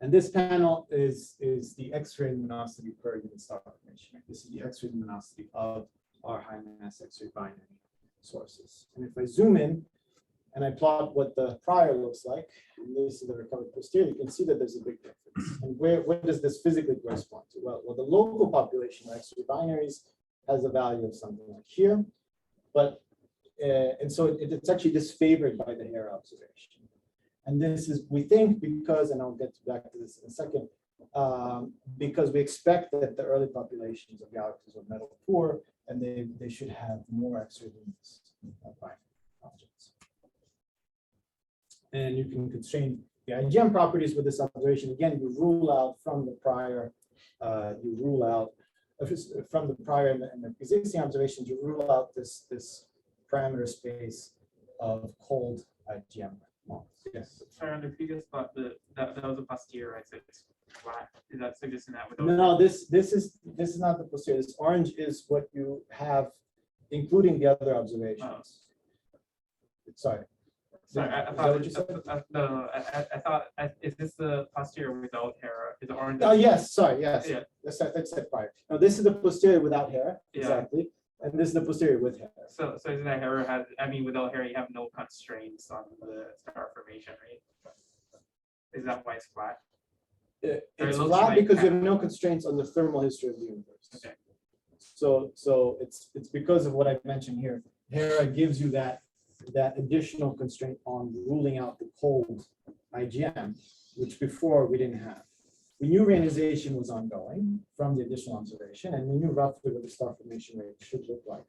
And this panel is the X-ray luminosity per unit star formation. This is the X-ray luminosity of our high mass X-ray binary sources. And if I zoom in and I plot what the prior looks like, and this is the recovered posterior, you can see that there's a big difference. And where does this physically correspond to? Well, the local population of X-ray binaries has a value of something like here, but and so it's actually disfavored by the Hera observation. And this is, we think, because, and I'll get back to this in a second, because we expect that the early populations of galaxies are metal poor, and they should have more X-ray luminous binary objects. And you can constrain the IgM properties with this observation. Again, you rule out from the prior, and the existing observations, you rule out this parameter space of cold IgM models. Yes. Sorry, on the previous plot, that was a posterior, right? So it's flat. Is that suggesting that without? No, this is not the posterior. This orange is what you have, including the other observations. Sorry. Sorry, I thought, is this the posterior without Hera? Is the orange? Oh, yes, sorry, yes. Yeah. That's that prior. No, this is the posterior without Hera, Yeah. exactly. And this is the posterior with Hera. So isn't that Hera has, without Hera, you have no constraints on the star formation, right? Is that why it's flat? It's looks flat like because you have Hera. no constraints on the thermal history of the universe. Okay. So it's because of what I mentioned here. Hera gives you that additional constraint on ruling out the cold IgM, which before we didn't have. We knew Re-Ionization was ongoing from the additional observation, and we knew roughly what the star formation rate should look like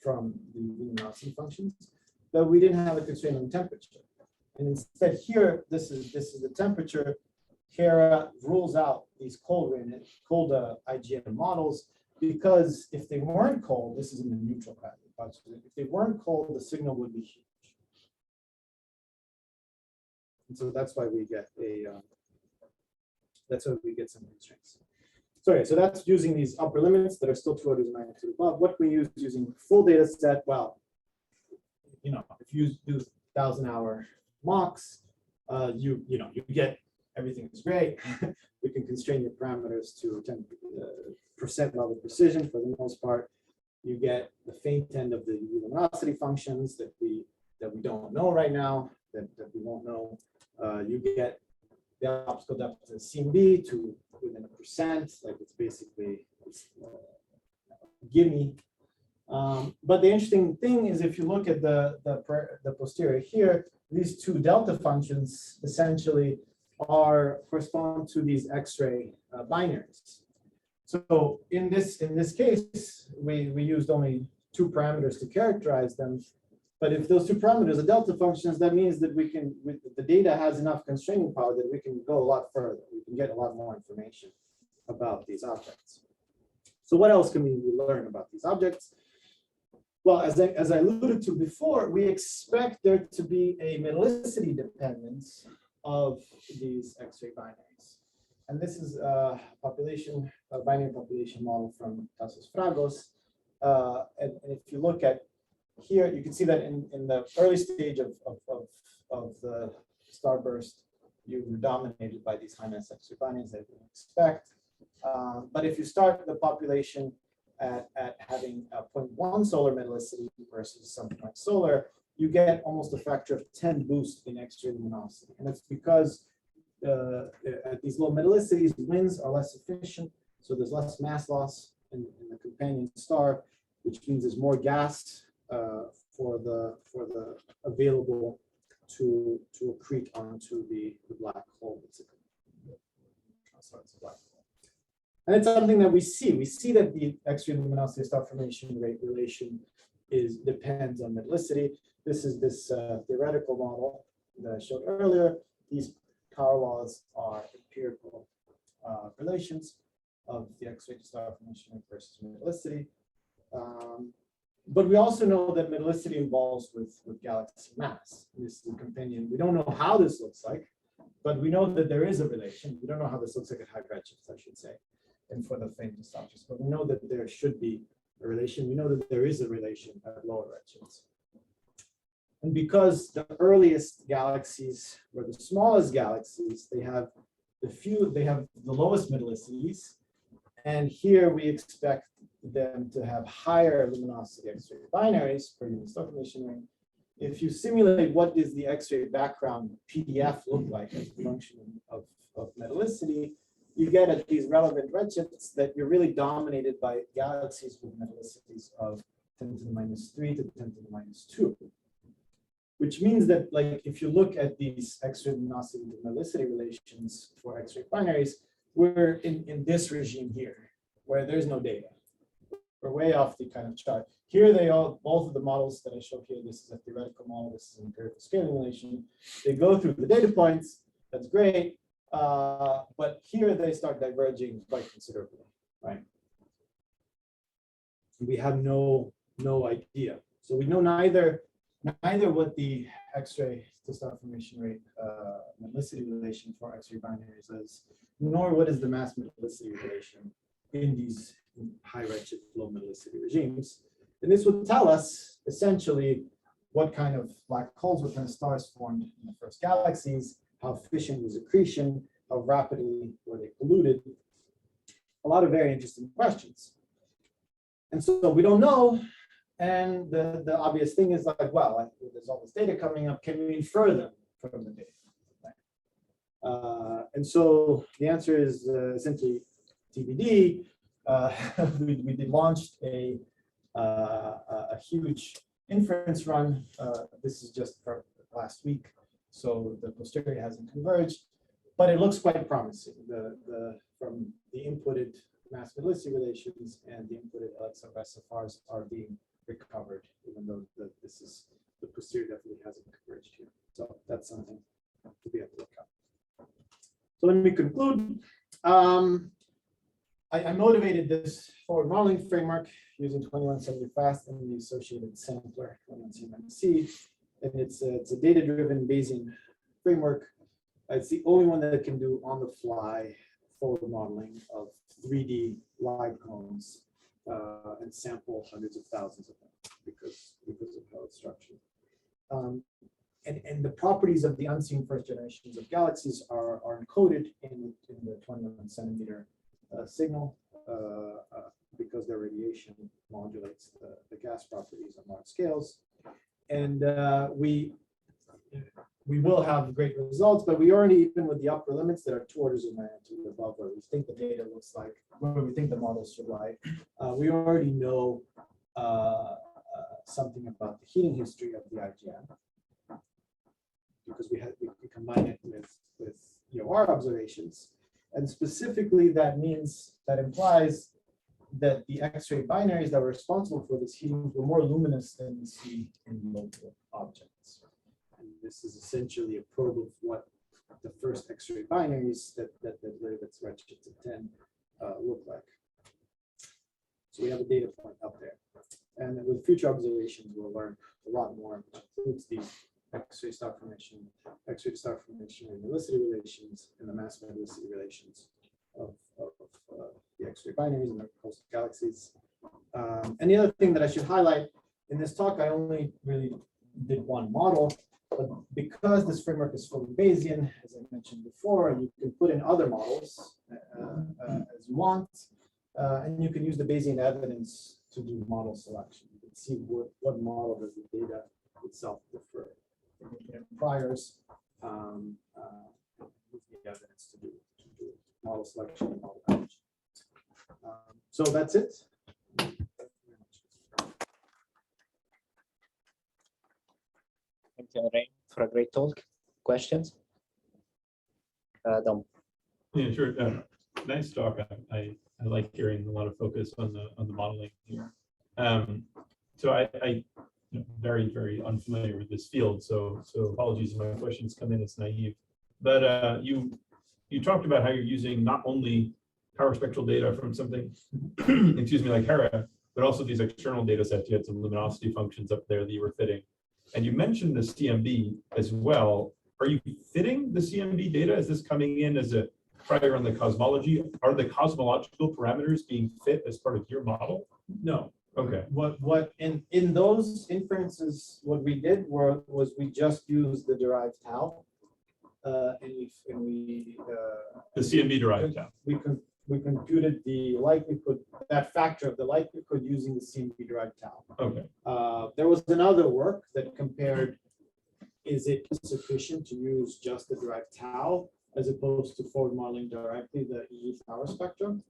from the luminosity functions, but we didn't have a constraint on temperature. And instead here, this is the temperature. Hera rules out these cold IgM models because if they weren't cold, this is in the neutral pattern. If they weren't cold, the signal would be huge. And so that's why we get some constraints. Sorry, so that's using these upper limits that are still 2 orders of magnitude above. What we use using full data set, well, if you do 1,000-hour mocks, you get everything is great. We can constrain your parameters to 10% level precision for the most part. You get the faint end of the luminosity functions that we don't know right now, that we won't know. You get the optical depth of CMB to within 1%, like it's basically gimme But the interesting thing is if you look at the posterior here, these two delta functions essentially correspond to these X-ray binaries. So in this case, we used only two parameters to characterize them. But if those two parameters are delta functions, that means that the data has enough constraining power that we can go a lot further. We can get a lot more information about these objects. So what else can we learn about these objects? Well, as I alluded to before, we expect there to be a metallicity dependence of these X-ray binaries. And this is a binary population model from Tassos Fragos. And if you look at here, you can see that in the early stage of the starburst, you were dominated by these high mass X-ray binaries that you would expect. But if you start the population at having a 0.1 solar metallicity versus something like solar, you get almost a factor of 10 boost in X-ray luminosity. And it's because at these low metallicities, winds are less efficient, so there's less mass loss in the companion star, which means there's more gas for the available to accrete onto the black hole. It's a black hole. And it's something that we see. We see that the X-ray luminosity star formation rate relation depends on metallicity. This is this theoretical model that I showed earlier. These power laws are empirical relations of the X-ray star formation rate versus metallicity. But we also know that metallicity involves with galaxy mass. This is a companion. We don't know how this looks like, but we know that there is a relation. We don't know how this looks like at high redshifts, I should say, and for the faintest objects. But we know that there should be a relation. We know that there is a relation at lower redshifts. And because the earliest galaxies were the smallest galaxies, they have the lowest metallicities. And here we expect them to have higher luminosity X-ray binaries per unit star formation rate. If you simulate what does the X-ray background PDF look like as a function of metallicity, you get at these relevant redshifts that you're really dominated by galaxies with metallicities of 10 to the minus 3 to 10 to the minus 2. Which means that, like, if you look at these X-ray luminosity to metallicity relations for X-ray binaries, we're in this regime here, where there's no data. We're way off the kind of chart. Here both of the models that I show here, this is a theoretical model, this is an empirical scaling relation. They go through the data points, that's great. But here they start diverging quite considerably, right? We have no idea. So we know neither what the X-ray to star formation rate metallicity relation for X-ray binaries is, nor what is the mass metallicity relation in these high redshift low metallicity regimes. And this would tell us essentially what kind of black holes, what kind of stars formed in the first galaxies, how efficient was accretion, how rapidly were they polluted. A lot of very interesting questions. And so we don't know. And the obvious thing is like, well, there's all this data coming up. Can we infer them from the data? And so the answer is simply TBD. We launched a huge inference run. This is just for last week, so the posterior hasn't converged, but it looks quite promising. From the inputted mass metallicity relations and the inputted LXRF SFRs are being recovered, even though the posterior definitely hasn't converged here. So that's something to be able to look at. So let me conclude. I motivated this forward modeling framework using 2170 fast and the associated sampler 21C. And it's a data-driven Bayesian framework. It's the only one that can do on-the-fly forward modeling of 3D live cones and sample hundreds of thousands of them because of how it's structured. And the properties of the unseen first generations of galaxies are encoded in the 21 centimeter signal because their radiation modulates the gas properties on large scales. And we will have great results, but we already, even with the upper limits that are 2 orders of magnitude above where we think the data looks like, where we think the models should lie, we already know something about the heating history of the IGN, because we combine it with EOR observations, and specifically that implies that the X-ray binaries that were responsible for this heating were more luminous than we see in local objects. And this is essentially a probe of what the first X-ray binaries that that's redshift to 10 look like. So we have a data point up there. And then with future observations, we'll learn a lot more, which includes the X-ray star formation, X-ray star formation metallicity relations, and the mass metallicity relations of the X-ray binaries and their host galaxies. And the other thing that I should highlight in this talk, I only really did one model, but because this framework is fully Bayesian, as I mentioned before, you can put in other models as you want, and you can use the Bayesian evidence to do model selection. You can see what model does the data itself prefer. Priors, use the evidence to do model selection and model average. So that's it. Thank you, Ray, for a great talk. Questions? Dom. Yeah, sure. Nice talk. I like hearing a lot of focus on the modeling here. So I very unfamiliar with this field, so apologies if my questions come in as naive. But you talked about how you're using not only power spectral data from something, excuse me, like Hera, but also these external data sets. You had some luminosity functions up there that you were fitting. And you mentioned the CMB as well. Are you fitting the CMB data? Is this coming in as a prior on the cosmology? Are the cosmological parameters being fit as part of your model? No. Okay. What in those inferences, what we did was we just used the derived tau, and we The CMB derived tau. we computed the likelihood, that factor of the likelihood using the CMB derived tau. Okay. There was another work that compared, is it sufficient to use just the derived tau as opposed to forward modeling directly the EE power spectrum,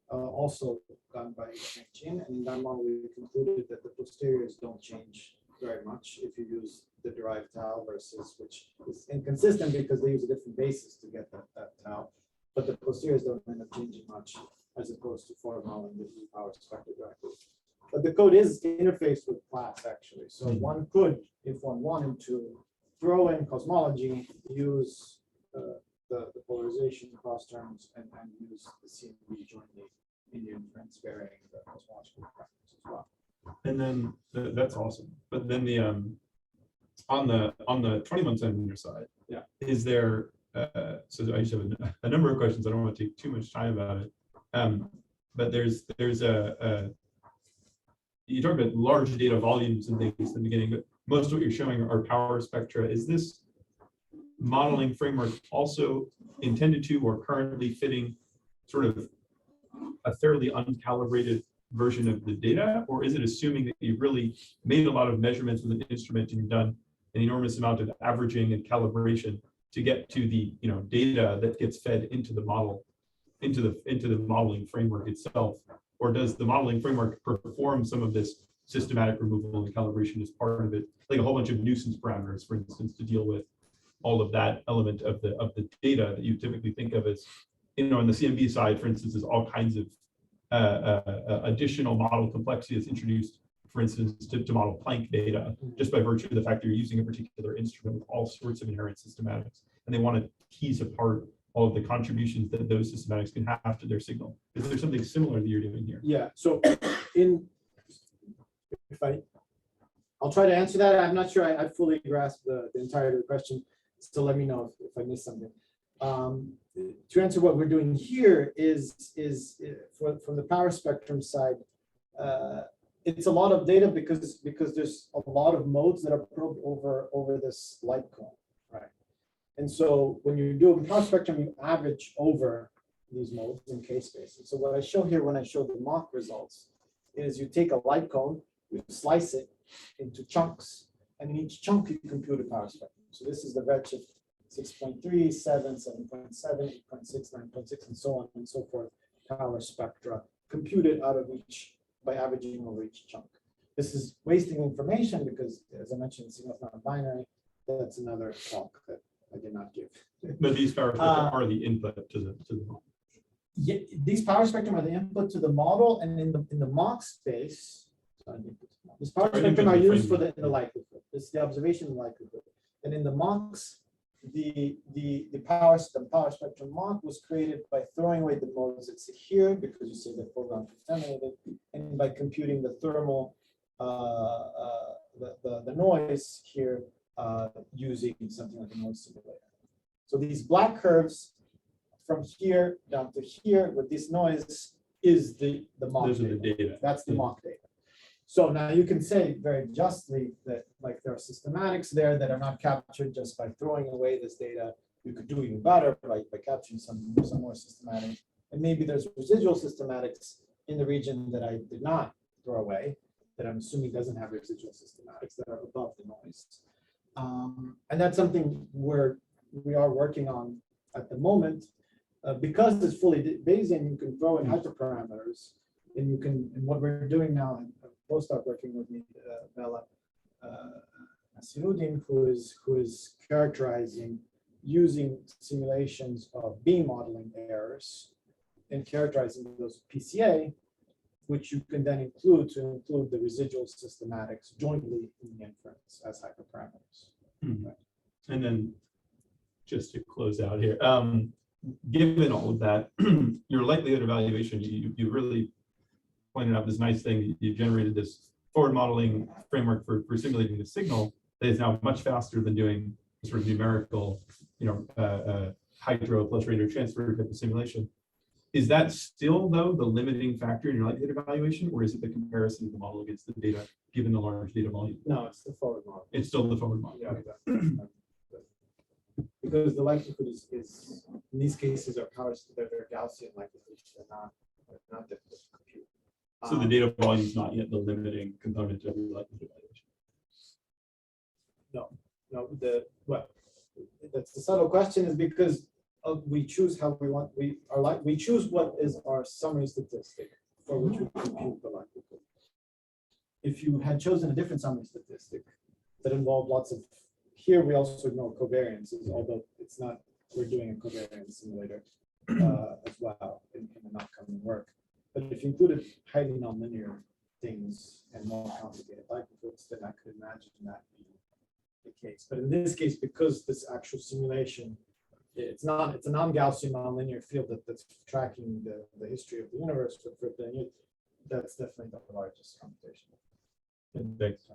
also done by Chin. And in that model, we concluded that the posteriors don't change very much if you use the derived tau versus, which is inconsistent because they use a different basis to get that tau. But the posteriors don't end up changing much as opposed to forward modeling the EE power spectrum directly. But the code is interfaced with class actually. So one could, if one wanted to, throw in cosmology, use the polarization cross terms, and use the CMB jointly in the inference varying the cosmological parameters as well. And then that's awesome. But then the on the 21 centimeter side, yeah, is there so I just have a number of questions. I don't want to take too much time about it. But there's you talk about large data volumes and things in the beginning, but most of what you're showing are power spectra. Is this modeling framework also intended to or currently fitting sort of a fairly uncalibrated version of the data, or is it assuming that you've really made a lot of measurements with an instrument and you've done an enormous amount of averaging and calibration to get to the data that gets fed into the model, into the modeling framework itself? Or does the modeling framework perform some of this systematic removal and calibration as part of it, like a whole bunch of nuisance parameters, for instance, to deal with all of that element of the data that you typically think of as, on the CMB side, for instance, there's all kinds of additional model complexity that's introduced, for instance, to model Planck data, just by virtue of the fact that you're using a particular instrument with all sorts of inherent systematics, and they want to tease apart all of the contributions that those systematics can have to their signal. Is there something similar that you're doing here? Yeah. So I'll try to answer that. I'm not sure I fully grasp the entirety of the question. So let me know if I missed something. To answer what we're doing here is from the power spectrum side, it's a lot of data because there's a lot of modes that are probed over this light cone, right? And so when you do a power spectrum, you average over these modes in K-space. And so what I show here when I show the mock results is you take a light cone, you slice it into chunks, and in each chunk you compute a power spectrum. So this is the redshift 6.3, 7, 7.7, 8.6, 9.6, and so on and so forth power spectra computed out of each by averaging over each chunk. this is wasting information because, as I mentioned, signal is not binary. That's another talk that I did not give. But these power spectra are the input to the model. Yeah, these power spectrum are the input to the model, and in the mock space, this power Sorry, spectrum are input to the used for frame. the likelihood. It's the observation likelihood. And in the mocks, the power spectrum mock was created by throwing away the modes that sit here because you say they're foregone contaminated, and by computing the thermal the noise here using something like a noise simulator. So these black curves from here down to here with this noise is the mock Those are the data. data. That's the Yeah. mock data. So now you can say very justly that like there are systematics there that are not captured just by throwing away this data. You could do even better by capturing some more systematic. And maybe there's residual systematics in the region that I did not throw away, that I'm assuming doesn't have residual systematics that are above the noise. And that's something we are working on at the moment. Because it's fully Bayesian, you can throw in hyperparameters, and you can. And what we're doing now, and a postdoc working with me, Bella Nasirudin, who is characterizing using simulations of beam modeling errors and characterizing those PCA, which you can then include the residual systematics jointly in the inference as hyperparameters. Mhm. And then just to close out here, given all of that, your likelihood evaluation, you really pointed out this nice thing. You generated this forward modeling framework for simulating the signal that is now much faster than doing sort of numerical, hydro plus radio transfer type of simulation. Is that still, though, the limiting factor in your likelihood evaluation, or is it the comparison of the model against the data, given the large data volume? No, it's the forward model. It's still the forward model. Yeah, exactly. Because the likelihood is in these cases are powers, they're Gaussian likelihoods, they're not difficult to compute. So the data volume is not yet the limiting component of your likelihood evaluation. Well, that's the subtle question is because we choose how we want, we choose what is our summary statistic for which we compute the likelihood. If you had chosen a different summary statistic that involved lots of, here we also ignore covariances, although it's not, we're doing a covariance simulator as well in an upcoming work. But if you included highly nonlinear things and more complicated likelihoods, then I could imagine that being the case. But in this case, because this actual simulation, it's a non-Gaussian nonlinear field that's tracking the history of the universe for that's definitely the largest computation. Thanks.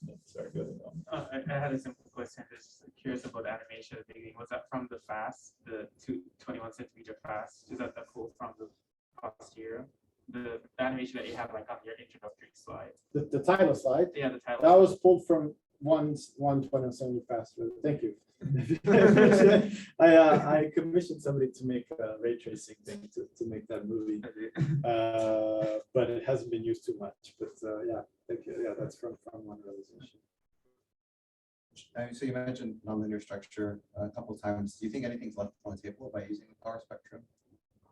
That's very good. I had a simple question. Just curious about animation at the beginning. Was that from the FAST, the 21 centimeter FAST? Is that the pull from the posterior? The animation that you have like on your introductory slide? The title slide, Yeah, the title. that was pulled from one 20 faster. Thank you. I commissioned somebody to make a ray tracing thing to make that movie, but it hasn't been used too much. But yeah, thank you. Yeah, that's from one realization. So you mentioned nonlinear structure a couple of times. Do you think anything's left on the table by using the power spectrum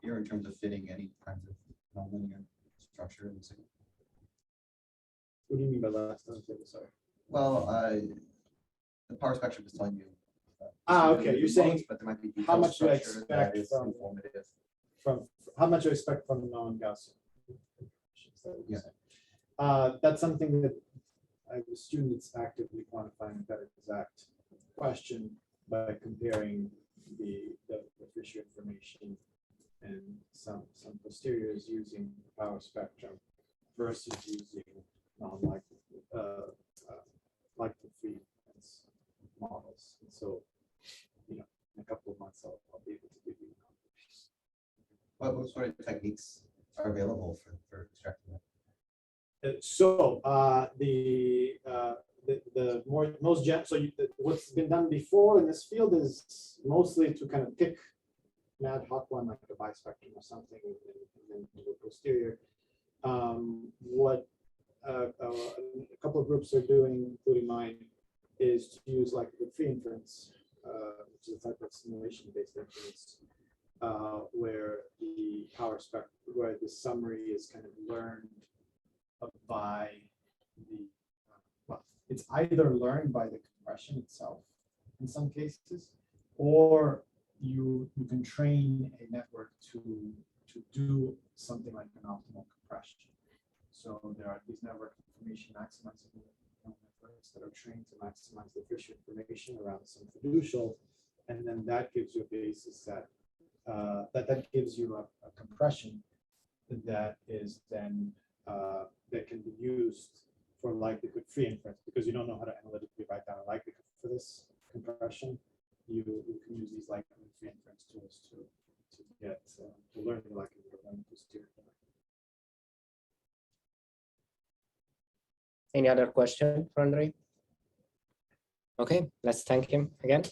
here in terms of fitting any kinds of nonlinear structure in the signal? What do you mean by last time? Sorry. Well, the power spectrum is telling you. Okay. You're saying but there might be how detailed much do I structure that expect is from informative. how much I expect from non-Gaussian? Yeah. That's something that I have a student that's actively quantifying that exact question by comparing the Fisher information and some posteriors using power spectrum versus using non-likely free models. And so, in a couple of months, I'll be able to give you numbers. What sort of techniques are available for extracting that? What's been done before in this field is mostly to kind of pick an ad hoc one like a bispectrum or something and then do a posterior. What a couple of groups are doing, including mine, is to use like the free inference, which is a type of simulation-based inference, where the power spectrum, where the summary is kind of learned by the, well, it's either learned by the compression itself in some cases, or you can train a network to do something like an optimal compression. So there are these network information maximizing networks that are trained to maximize the Fisher information around some fiducial, and then that gives you a basis that that gives you a compression that is then that can be used for likelihood free inference, because you don't know how to analytically write down a likelihood for this compression. You can use these likelihood free inference tools to get to learn the likelihood of one posterior. Any other question for Andrei? Okay, let's thank him again.